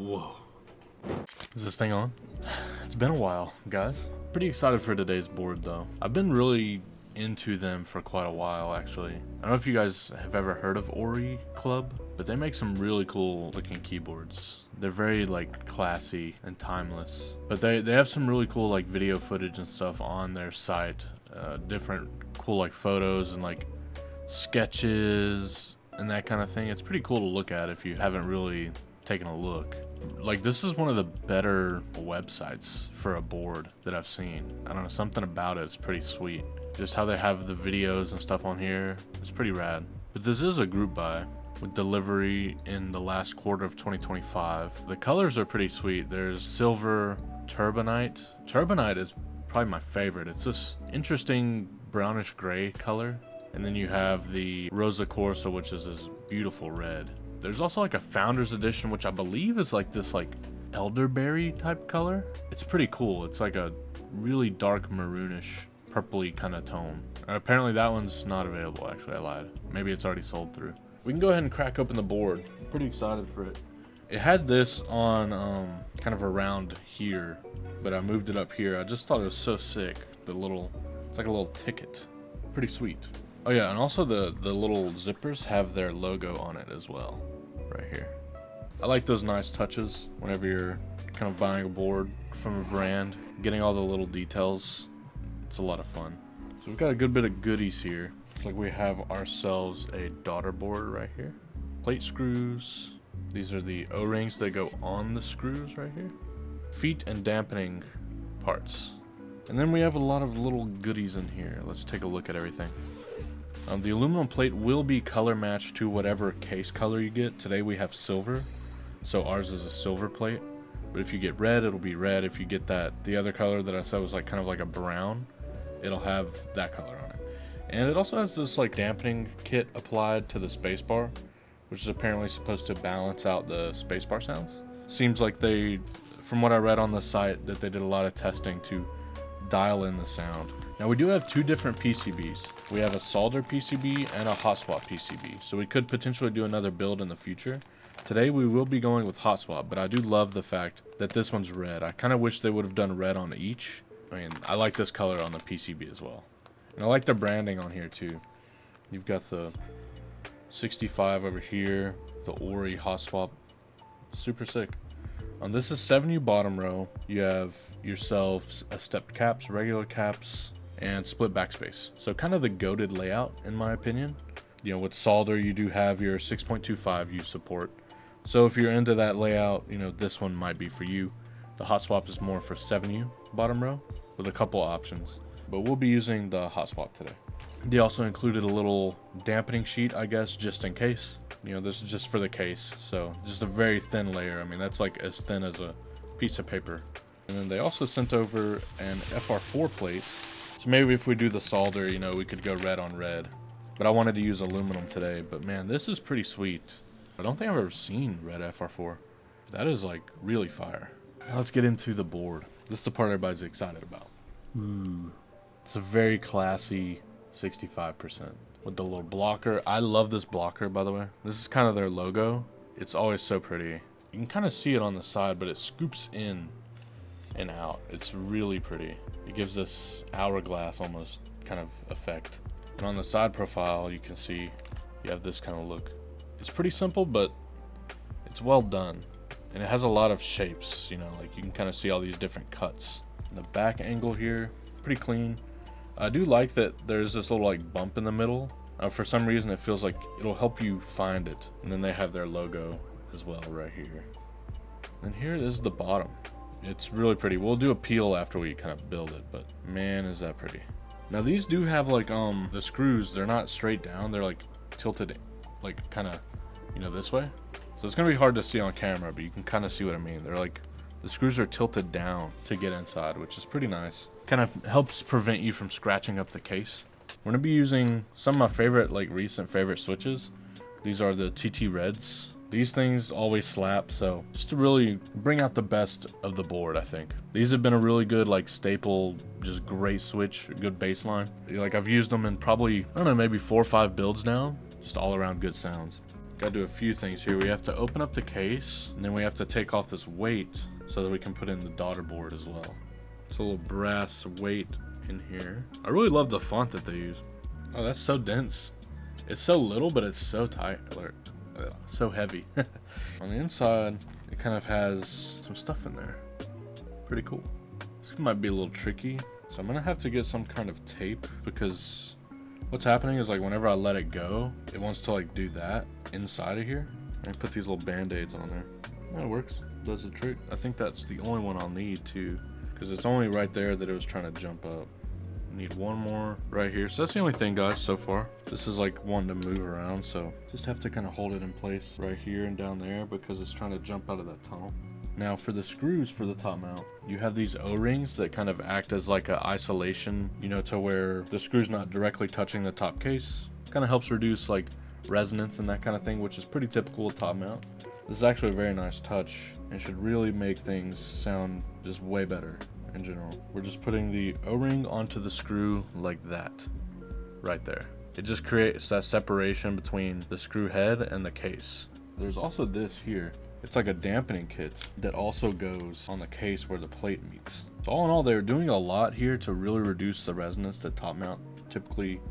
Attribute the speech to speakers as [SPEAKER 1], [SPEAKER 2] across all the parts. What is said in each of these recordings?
[SPEAKER 1] Whoa. Is this thing on? It's been a while, guys. Pretty excited for today's board, though. I've been really into them for quite a while, actually. I don't know if you guys have ever heard of ORI Club, but they make some really cool looking keyboards. They're very like classy and timeless, but they have some really cool like video footage and stuff on their site. Different cool like photos and like sketches and that kind of thing. It's pretty cool to look at if you haven't really taken a look. Like, this is one of the better websites for a board that I've seen. I don't know, something about it is pretty sweet. Just how they have the videos and stuff on here, it's pretty rad. But this is a group buy with delivery in the last quarter of 2025. The colors are pretty sweet. There's silver turbinite. Turbinite is probably my favorite. It's this interesting brownish gray color. And then you have the Rosa Corsa, which is this beautiful red. There's also like a Founders Edition, which I believe is like this like elderberry type color. It's pretty cool. It's like a really dark maroonish, purpley kind of tone. Apparently that one's not available, actually. I lied. Maybe it's already sold through. We can go ahead and crack open the board. I'm pretty excited for it. It had this on kind of around here, but I moved it up here. I just thought it was so sick. It's like a little ticket. Pretty sweet. Oh yeah, and also the little zippers have their logo on it as well, right here. I like those nice touches whenever you're kind of buying a board from a brand. Getting all the little details, it's a lot of fun. So we've got a good bit of goodies here. It's like we have ourselves a daughter board right here. Plate screws. These are the O-rings that go on the screws right here. Feet and dampening parts. And then we have a lot of little goodies in here. Let's take a look at everything. The aluminum plate will be color matched to whatever case color you get. Today we have silver, so ours is a silver plate. But if you get red, it'll be red. If you get the other color that I said was like kind of like a brown, it'll have that color on it. And it also has this like dampening kit applied to the spacebar, which is apparently supposed to balance out the spacebar sounds. Seems like from what I read on the site, that they did a lot of testing to dial in the sound. Now we do have two different PCBs. We have a solder PCB and a hot swap PCB. So we could potentially do another build in the future. Today we will be going with hot swap, but I do love the fact that this one's red. I kind of wish they would have done red on each. I mean, I like this color on the PCB as well. And I like the branding on here too. You've got the 65 over here, the ORI hot swap. Super sick. This is 7U bottom row. You have yourselves a stepped caps, regular caps, and split backspace. So kind of the goated layout in my opinion. You know, with solder you do have your 6.25U support. So if you're into that layout, you know, this one might be for you. The hot swap is more for 7U bottom row with a couple options. But we'll be using the hot swap today. They also included a little dampening sheet, I guess, just in case. You know, this is just for the case, so just a very thin layer. I mean, that's like as thin as a piece of paper. And then they also sent over an FR4 plate. So maybe if we do the solder, you know, we could go red on red. But I wanted to use aluminum today. But man, this is pretty sweet. I don't think I've ever seen red FR4. That is like really fire. Now let's get into the board. This is the part everybody's excited about. Ooh. It's a very classy 65%. With the little blocker. I love this blocker, by the way. This is kind of their logo. It's always so pretty. You can kind of see it on the side, but it scoops in and out. It's really pretty. It gives this hourglass almost kind of effect. And on the side profile, you can see you have this kind of look. It's pretty simple, but it's well done. And it has a lot of shapes, you know, like you can kind of see all these different cuts. And the back angle here, pretty clean. I do like that there's this little like bump in the middle. For some reason it feels like it'll help you find it. And then they have their logo as well right here. And here is the bottom. It's really pretty. We'll do a peel after we kind of build it, but man, is that pretty. Now these do have like the screws, they're not straight down, they're like tilted like kind of, you know, this way. So it's gonna be hard to see on camera, but you can kind of see what I mean. They're like, the screws are tilted down to get inside, which is pretty nice. Kind of helps prevent you from scratching up the case. We're gonna be using some of my favorite, like recent favorite switches. These are the TT Reds. These things always slap, so just to really bring out the best of the board, I think. These have been a really good, like, staple, just great switch, good baseline. Like, I've used them in probably, I don't know, maybe 4 or 5 builds now. Just all around good sounds. Gotta do a few things here. We have to open up the case, and then we have to take off this weight so that we can put in the daughter board as well. It's a little brass weight in here. I really love the font that they use. Oh, that's so dense. It's so little, but it's so tight, so heavy. On the inside, it kind of has some stuff in there. Pretty cool. This might be a little tricky, so I'm gonna have to get some kind of tape, because what's happening is, like, whenever I let it go, it wants to, like, do that inside of here. And put these little band-aids on there. That works. Does the trick. I think that's the only one I'll need too, because it's only right there that it was trying to jump up. Need one more right here. So that's the only thing, guys, so far. This is like one to move around, so just have to kind of hold it in place right here and down there because it's trying to jump out of that tunnel. Now for the screws for the top mount, you have these O-rings that kind of act as like a isolation, you know, to where the screw's not directly touching the top case. Kind of helps reduce like resonance and that kind of thing, which is pretty typical with top mount. This is actually a very nice touch and should really make things sound just way better in general. We're just putting the O-ring onto the screw like that, right there. It just creates that separation between the screw head and the case. There's also this here. It's like a dampening kit that also goes on the case where the plate meets. So all in all, they're doing a lot here to really reduce the resonance that top mount typically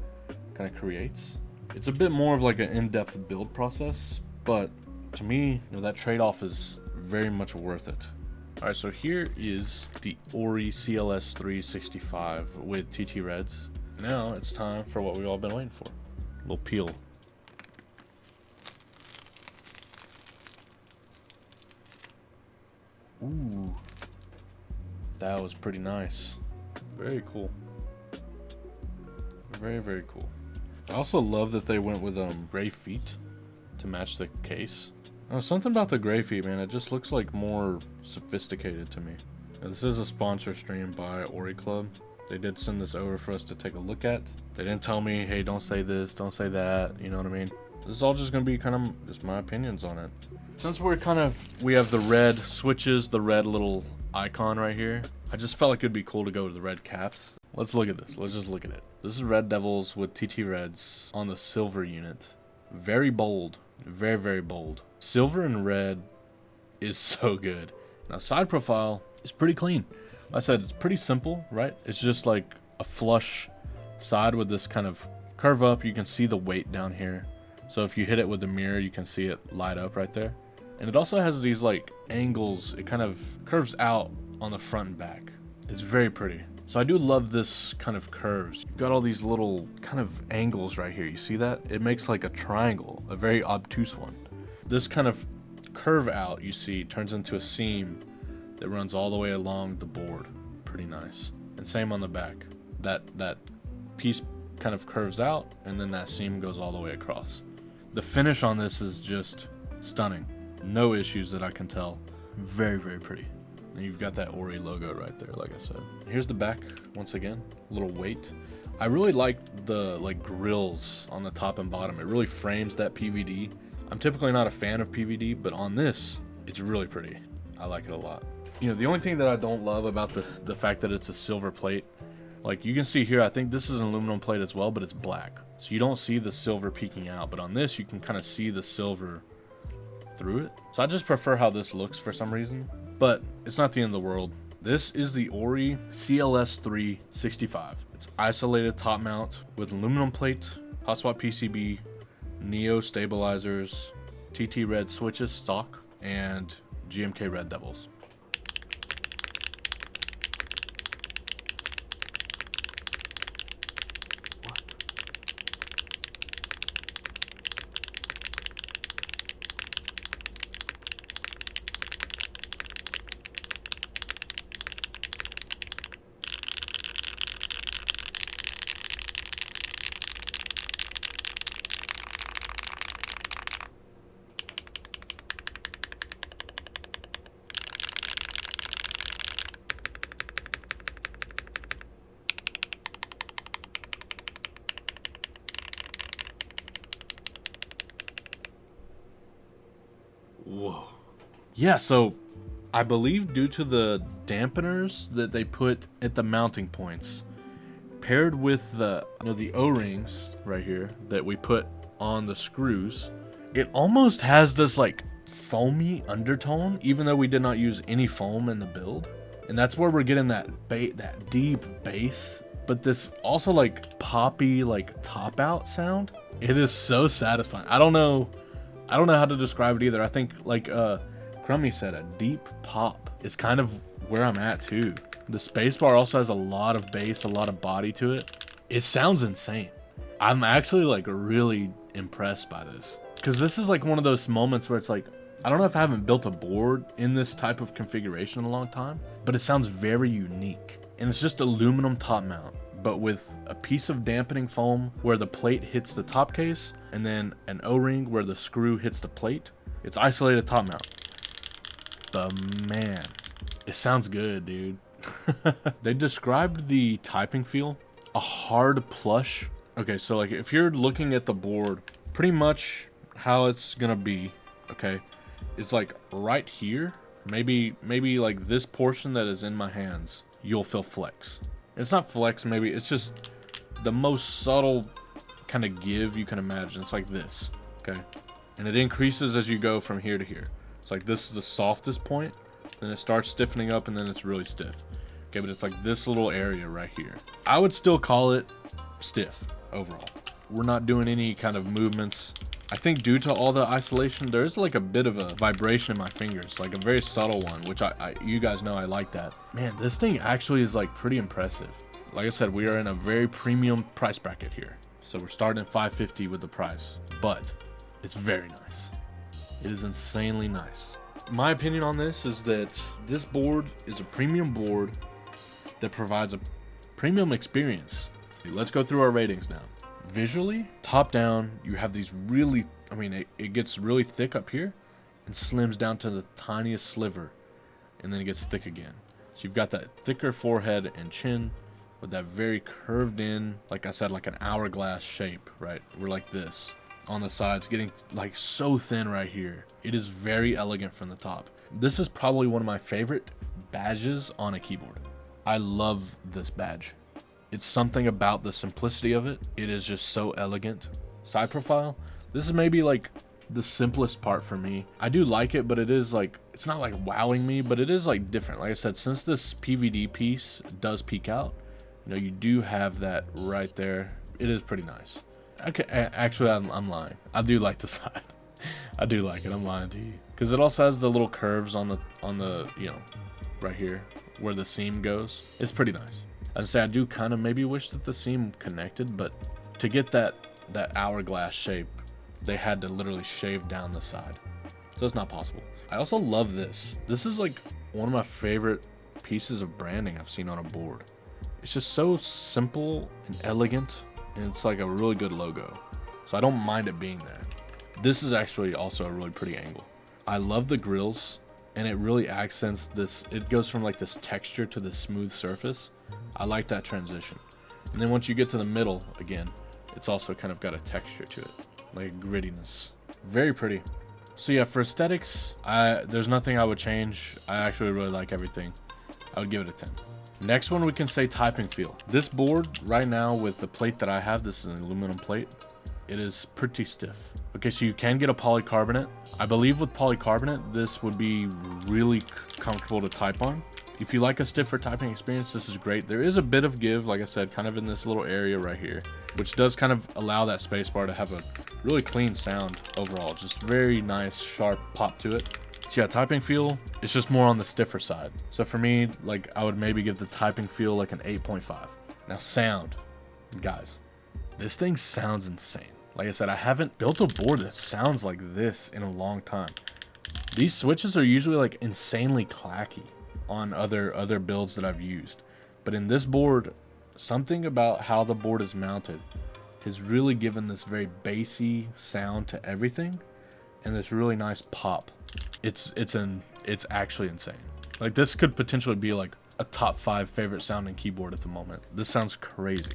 [SPEAKER 1] kind of creates. It's a bit more of like an in-depth build process, but to me, you know, that trade-off is very much worth it. All right, so here is the ORI CLS 365 with TT Reds. Now it's time for what we've all been waiting for. A little peel. Ooh, that was pretty nice. Very cool. Very, very cool. I also love that they went with gray feet to match the case. Something about the gray feet, man, it just looks like more sophisticated to me. Now, this is a sponsor stream by ORI Club. They did send this over for us to take a look at. They didn't tell me, hey, don't say this, don't say that, you know what I mean? This is all just gonna be kind of just my opinions on it. Since we have the red switches, the red little icon right here, I just felt like it'd be cool to go with the red caps. Let's look at this. Let's just look at it. This is Red Devils with TT Reds on the silver unit. Very bold. Very, very bold. Silver and red is so good. Now, side profile is pretty clean. Like I said, it's pretty simple, right? It's just like a flush side with this kind of curve up. You can see the weight down here. So if you hit it with the mirror, you can see it light up right there. And it also has these like angles. It kind of curves out on the front and back. It's very pretty. So I do love this kind of curves. You've got all these little kind of angles right here. You see that? It makes like a triangle, a very obtuse one. This kind of curve out, you see, turns into a seam that runs all the way along the board. Pretty nice. And same on the back. That piece kind of curves out, and then that seam goes all the way across. The finish on this is just stunning. No issues that I can tell. Very, very pretty. And you've got that ORI logo right there, like I said. Here's the back, once again, a little weight. I really like the grills on the top and bottom. It really frames that PVD. I'm typically not a fan of PVD, but on this, it's really pretty. I like it a lot. You know, the only thing that I don't love about the fact that it's a silver plate, like you can see here, I think this is an aluminum plate as well, but it's black. So you don't see the silver peeking out, but on this, you can kind of see the silver through it. So I just prefer how this looks for some reason, but it's not the end of the world. This is the ORI CLS 365. It's isolated top mount with aluminum plate, hot swap PCB, Neo stabilizers, TT Red switches stock, and GMK Red Devils. Whoa. Yeah, so I believe due to the dampeners that they put at the mounting points, paired with the O-rings right here that we put on the screws, It almost has this like foamy undertone, even though we did not use any foam in the build. And that's where we're getting that deep bass, but this also like poppy like top out sound. It is so satisfying. I don't know how to describe it either. I think like Crummy said, a deep pop is kind of where I'm at too. The spacebar also has a lot of bass, a lot of body to it. It sounds insane. I'm actually like really impressed by this, because this is like one of those moments where it's like, I don't know if I haven't built a board in this type of configuration in a long time, but it sounds very unique. And it's just aluminum top mount, but with a piece of dampening foam where the plate hits the top case, and then an O-ring where the screw hits the plate. It's isolated top mount. But man, it sounds good, dude. They described the typing feel, a hard plush. Okay, so like if you're looking at the board, pretty much how it's gonna be, okay, it's like right here, maybe like this portion that is in my hands, you'll feel flex. It's not flex, maybe it's just the most subtle kind of give you can imagine. It's like this, okay, and it increases as you go from here to here. It's like this is the softest point, then it starts stiffening up, and then it's really stiff. Okay, but it's like this little area right here. I would still call it stiff overall. We're not doing any kind of movements. I think due to all the isolation, there's like a bit of a vibration in my fingers, like a very subtle one, which you guys know I like that. Man, this thing actually is like pretty impressive. Like I said, we are in a very premium price bracket here. So we're starting at $550 with the price, but it's very nice. It is insanely nice. My opinion on this is that this board is a premium board that provides a premium experience. Let's go through our ratings now. Visually, top down, you have these really, I mean, it gets really thick up here and slims down to the tiniest sliver, and then it gets thick again. So you've got that thicker forehead and chin with that very curved in, like I said, like an hourglass shape, right? We're like this on the sides, getting like so thin right here. It is very elegant from the top. This is probably one of my favorite badges on a keyboard. I love this badge. It's something about the simplicity of it. It is just so elegant. Side profile, this is maybe like the simplest part for me. I do like it, but it is like, it's not like wowing me, but it is like different. Like I said, since this PVD piece does peek out, you know, you do have that right there. It is pretty nice. Okay, actually, I'm lying. I do like the side. I do like it. I'm lying to you, because it also has the little curves on the you know, right here where the seam goes. It's pretty nice. As I say, I do kind of maybe wish that the seam connected, but to get that hourglass shape, they had to literally shave down the side, so it's not possible. I also love this. This is like one of my favorite pieces of branding I've seen on a board. It's just so simple and elegant, and it's like a really good logo, so I don't mind it being there. This is actually also a really pretty angle. I love the grills, and it really accents this. It goes from like this texture to this smooth surface. I like that transition. And then once you get to the middle again, it's also kind of got a texture to it, like grittiness. Very pretty. So yeah, for aesthetics, there's nothing I would change. I actually really like everything. I would give it a 10. Next one, we can say typing feel. This board right now with the plate that I have, this is an aluminum plate, it is pretty stiff. Okay, so you can get a polycarbonate. I believe with polycarbonate, this would be really comfortable to type on. If you like a stiffer typing experience, this is great. There is a bit of give, like I said, kind of in this little area right here, which does kind of allow that spacebar to have a really clean sound overall. Just very nice, sharp pop to it. So yeah, typing feel, it's just more on the stiffer side. So for me, like, I would maybe give the typing feel like an 8.5. Now sound, guys, this thing sounds insane. Like I said, I haven't built a board that sounds like this in a long time. These switches are usually like insanely clacky on other builds that I've used, but in this board, something about how the board is mounted has really given this very bassy sound to everything, and this really nice pop. It's actually insane. Like, this could potentially be like a top 5 favorite sounding keyboard at the moment. This sounds crazy.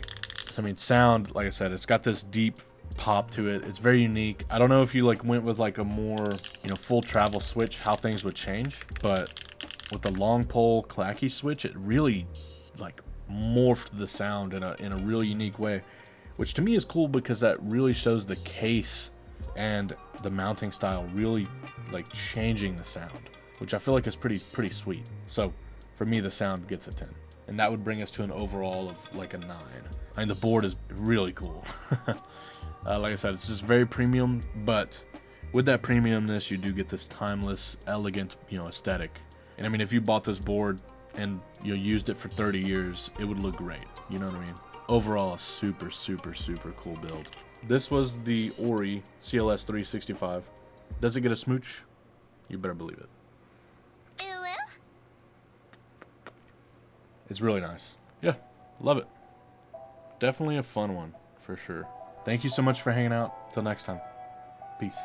[SPEAKER 1] So I mean, sound, like I said, it's got this deep pop to it. It's very unique. I don't know if you like went with like a more, you know, full travel switch, how things would change, but with the long pole clacky switch, it really like morphed the sound in a really unique way, which to me is cool because that really shows the case and the mounting style really like changing the sound, which I feel like is pretty sweet. So for me, the sound gets a 10, and that would bring us to an overall of like a 9. I mean, the board is really cool. Like I said, it's just very premium, but with that premiumness, you do get this timeless, elegant, aesthetic. And I mean, if you bought this board and you used it for 30 years, it would look great. You know what I mean? Overall, a super, super, super cool build. This was the ORI CLS 365. Does it get a smooch? You better believe it. It's really nice. Yeah, love it. Definitely a fun one, for sure. Thank you so much for hanging out. Till next time. Peace.